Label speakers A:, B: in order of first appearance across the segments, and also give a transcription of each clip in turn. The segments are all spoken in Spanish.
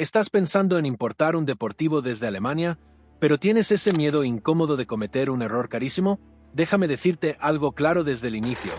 A: Estás pensando en importar un deportivo desde Alemania, pero tienes ese miedo incómodo de cometer un error carísimo. Déjame decirte algo claro desde el inicio.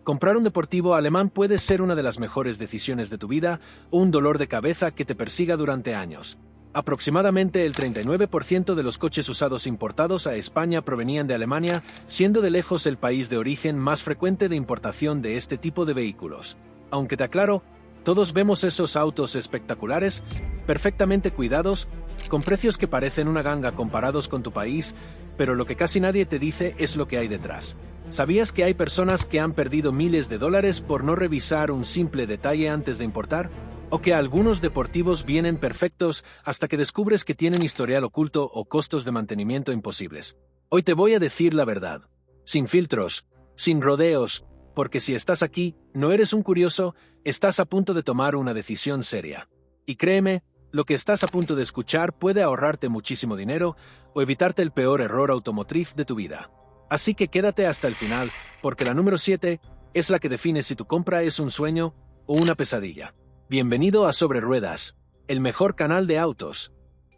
A: Comprar un deportivo alemán puede ser una de las mejores decisiones de tu vida o un dolor de cabeza que te persiga durante años. Aproximadamente el 39% de los coches usados importados a España provenían de Alemania, siendo de lejos el país de origen más frecuente de importación de este tipo de vehículos. Aunque te aclaro, todos vemos esos autos espectaculares, perfectamente cuidados, con precios que parecen una ganga comparados con tu país, pero lo que casi nadie te dice es lo que hay detrás. ¿Sabías que hay personas que han perdido miles de dólares por no revisar un simple detalle antes de importar? ¿O que algunos deportivos vienen perfectos hasta que descubres que tienen historial oculto o costos de mantenimiento imposibles? Hoy te voy a decir la verdad. Sin filtros, sin rodeos, porque si estás aquí, no eres un curioso, estás a punto de tomar una decisión seria. Y créeme, lo que estás a punto de escuchar puede ahorrarte muchísimo dinero o evitarte el peor error automotriz de tu vida. Así que quédate hasta el final, porque la número 7 es la que define si tu compra es un sueño o una pesadilla. Bienvenido a Sobre Ruedas, el mejor canal de autos.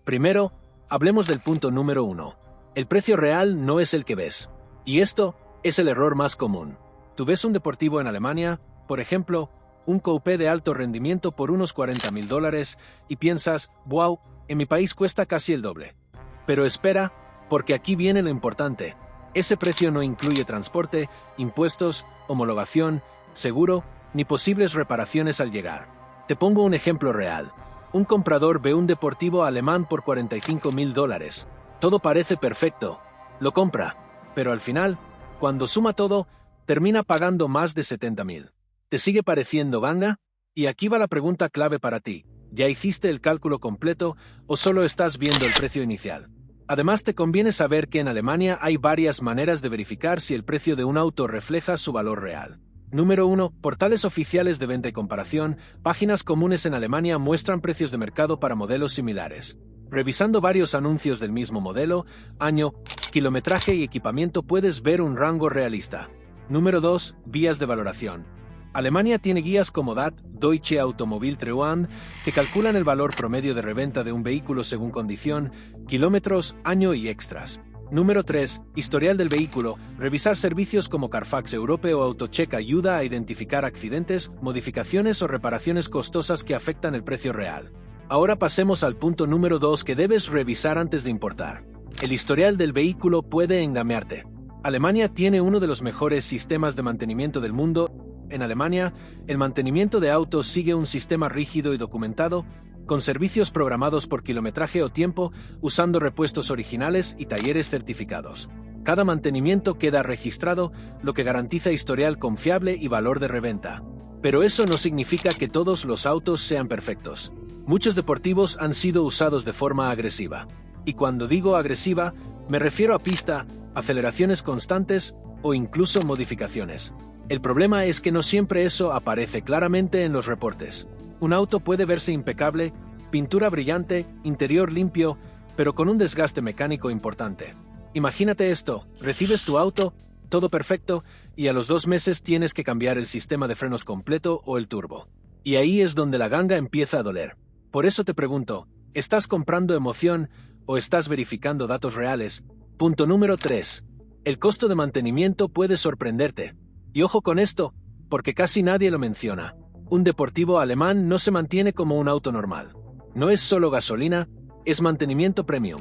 A: Primero, hablemos del punto número 1. El precio real no es el que ves. Y esto es el error más común. Tú ves un deportivo en Alemania, por ejemplo, un coupé de alto rendimiento por unos $40,000 y piensas, wow, en mi país cuesta casi el doble. Pero espera, porque aquí viene lo importante. Ese precio no incluye transporte, impuestos, homologación, seguro, ni posibles reparaciones al llegar. Te pongo un ejemplo real. Un comprador ve un deportivo alemán por $45,000. Todo parece perfecto. Lo compra, pero al final, cuando suma todo, termina pagando más de $70,000. ¿Te sigue pareciendo ganga? Y aquí va la pregunta clave para ti. ¿Ya hiciste el cálculo completo o solo estás viendo el precio inicial? Además, te conviene saber que en Alemania hay varias maneras de verificar si el precio de un auto refleja su valor real. Número 1. Portales oficiales de venta y comparación. Páginas comunes en Alemania muestran precios de mercado para modelos similares. Revisando varios anuncios del mismo modelo, año, kilometraje y equipamiento puedes ver un rango realista. Número 2. Vías de valoración. Alemania tiene guías como DAT, Deutsche Automobiltreuhand, que calculan el valor promedio de reventa de un vehículo según condición, kilómetros, año y extras. Número 3. Historial del vehículo. Revisar servicios como Carfax Europe o AutoCheck ayuda a identificar accidentes, modificaciones o reparaciones costosas que afectan el precio real. Ahora pasemos al punto número 2 que debes revisar antes de importar. El historial del vehículo puede engañarte. Alemania tiene uno de los mejores sistemas de mantenimiento del mundo. En Alemania, el mantenimiento de autos sigue un sistema rígido y documentado, con servicios programados por kilometraje o tiempo, usando repuestos originales y talleres certificados. Cada mantenimiento queda registrado, lo que garantiza historial confiable y valor de reventa. Pero eso no significa que todos los autos sean perfectos. Muchos deportivos han sido usados de forma agresiva. Y cuando digo agresiva, me refiero a pista, aceleraciones constantes o incluso modificaciones. El problema es que no siempre eso aparece claramente en los reportes. Un auto puede verse impecable, pintura brillante, interior limpio, pero con un desgaste mecánico importante. Imagínate esto, recibes tu auto, todo perfecto, y a los 2 meses tienes que cambiar el sistema de frenos completo o el turbo. Y ahí es donde la ganga empieza a doler. Por eso te pregunto, ¿estás comprando emoción o estás verificando datos reales? Punto número 3. El costo de mantenimiento puede sorprenderte. Y ojo con esto, porque casi nadie lo menciona. Un deportivo alemán no se mantiene como un auto normal. No es solo gasolina, es mantenimiento premium.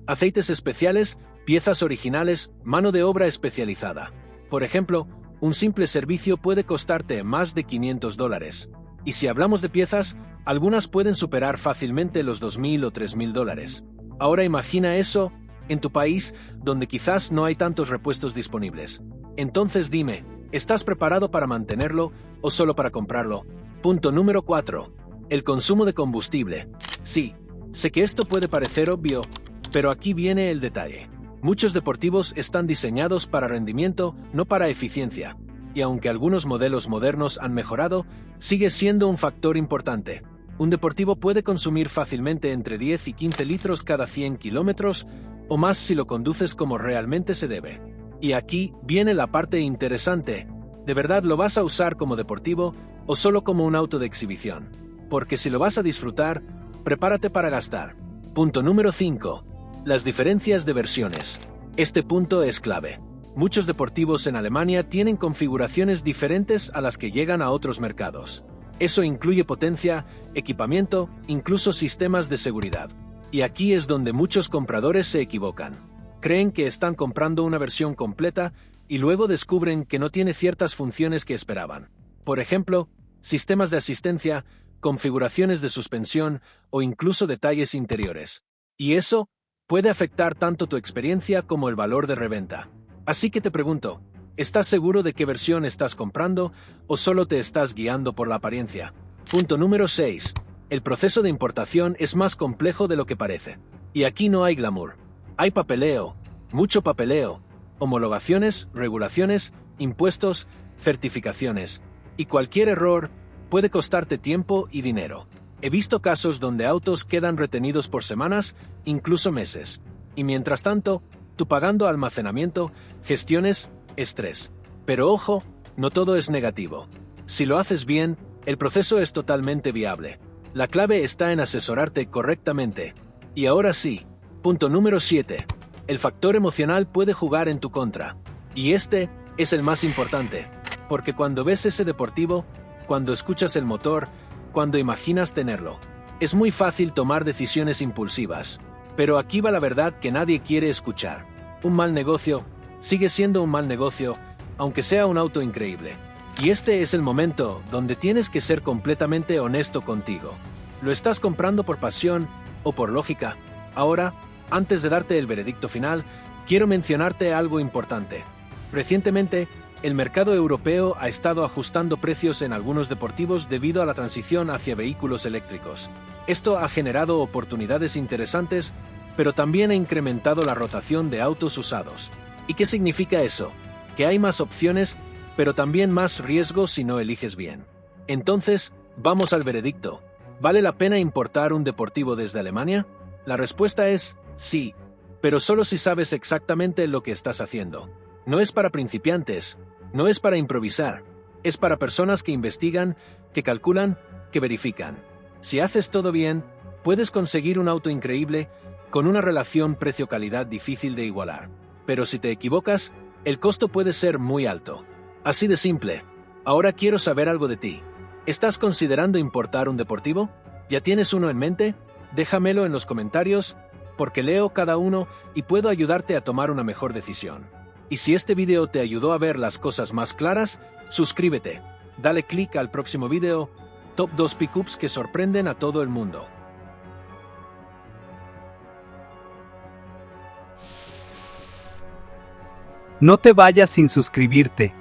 A: Aceites especiales, piezas originales, mano de obra especializada. Por ejemplo, un simple servicio puede costarte más de $500. Y si hablamos de piezas, algunas pueden superar fácilmente los $2,000 o $3,000. Ahora imagina eso en tu país, donde quizás no hay tantos repuestos disponibles. Entonces dime, ¿estás preparado para mantenerlo o solo para comprarlo? Punto número 4. El consumo de combustible. Sí, sé que esto puede parecer obvio, pero aquí viene el detalle. Muchos deportivos están diseñados para rendimiento, no para eficiencia. Y aunque algunos modelos modernos han mejorado, sigue siendo un factor importante. Un deportivo puede consumir fácilmente entre 10 y 15 litros cada 100 kilómetros, o más si lo conduces como realmente se debe. Y aquí viene la parte interesante. ¿De verdad lo vas a usar como deportivo o solo como un auto de exhibición? Porque si lo vas a disfrutar, Prepárate para gastar. Punto número 5. Las diferencias de versiones. Este punto es clave. Muchos deportivos en Alemania tienen configuraciones diferentes a las que llegan a otros mercados. Eso incluye potencia, equipamiento, incluso sistemas de seguridad. Y aquí es donde muchos compradores se equivocan. Creen que están comprando una versión completa y luego descubren que no tiene ciertas funciones que esperaban. Por ejemplo, sistemas de asistencia, configuraciones de suspensión o incluso detalles interiores. Y eso puede afectar tanto tu experiencia como el valor de reventa. Así que te pregunto, ¿estás seguro de qué versión estás comprando o solo te estás guiando por la apariencia? Punto número 6. El proceso de importación es más complejo de lo que parece. Y aquí no hay glamour. Hay papeleo, mucho papeleo, homologaciones, regulaciones, impuestos, certificaciones. Y cualquier error puede costarte tiempo y dinero. He visto casos donde autos quedan retenidos por semanas, incluso meses. Y mientras tanto, tú pagando almacenamiento, gestiones, estrés. Pero ojo, no todo es negativo. Si lo haces bien, el proceso es totalmente viable. La clave está en asesorarte correctamente. Y ahora sí, punto número 7. El factor emocional puede jugar en tu contra. Y este es el más importante. Porque cuando ves ese deportivo, cuando escuchas el motor, cuando imaginas tenerlo, es muy fácil tomar decisiones impulsivas. Pero aquí va la verdad que nadie quiere escuchar. Un mal negocio sigue siendo un mal negocio, aunque sea un auto increíble. Y este es el momento donde tienes que ser completamente honesto contigo. ¿Lo estás comprando por pasión o por lógica? Ahora, antes de darte el veredicto final, quiero mencionarte algo importante. Recientemente, el mercado europeo ha estado ajustando precios en algunos deportivos debido a la transición hacia vehículos eléctricos. Esto ha generado oportunidades interesantes, pero también ha incrementado la rotación de autos usados. ¿Y qué significa eso? Que hay más opciones, pero también más riesgos si no eliges bien. Entonces, vamos al veredicto. ¿Vale la pena importar un deportivo desde Alemania? La respuesta es sí, pero solo si sabes exactamente lo que estás haciendo. No es para principiantes, no es para improvisar, es para personas que investigan, que calculan, que verifican. Si haces todo bien, puedes conseguir un auto increíble con una relación precio-calidad difícil de igualar. Pero si te equivocas, el costo puede ser muy alto. Así de simple. Ahora quiero saber algo de ti. ¿Estás considerando importar un deportivo? ¿Ya tienes uno en mente? Déjamelo en los comentarios, porque leo cada uno y puedo ayudarte a tomar una mejor decisión. Y si este video te ayudó a ver las cosas más claras, suscríbete. Dale click al próximo video, Top 2 Pickups que sorprenden a todo el mundo.
B: No te vayas sin suscribirte.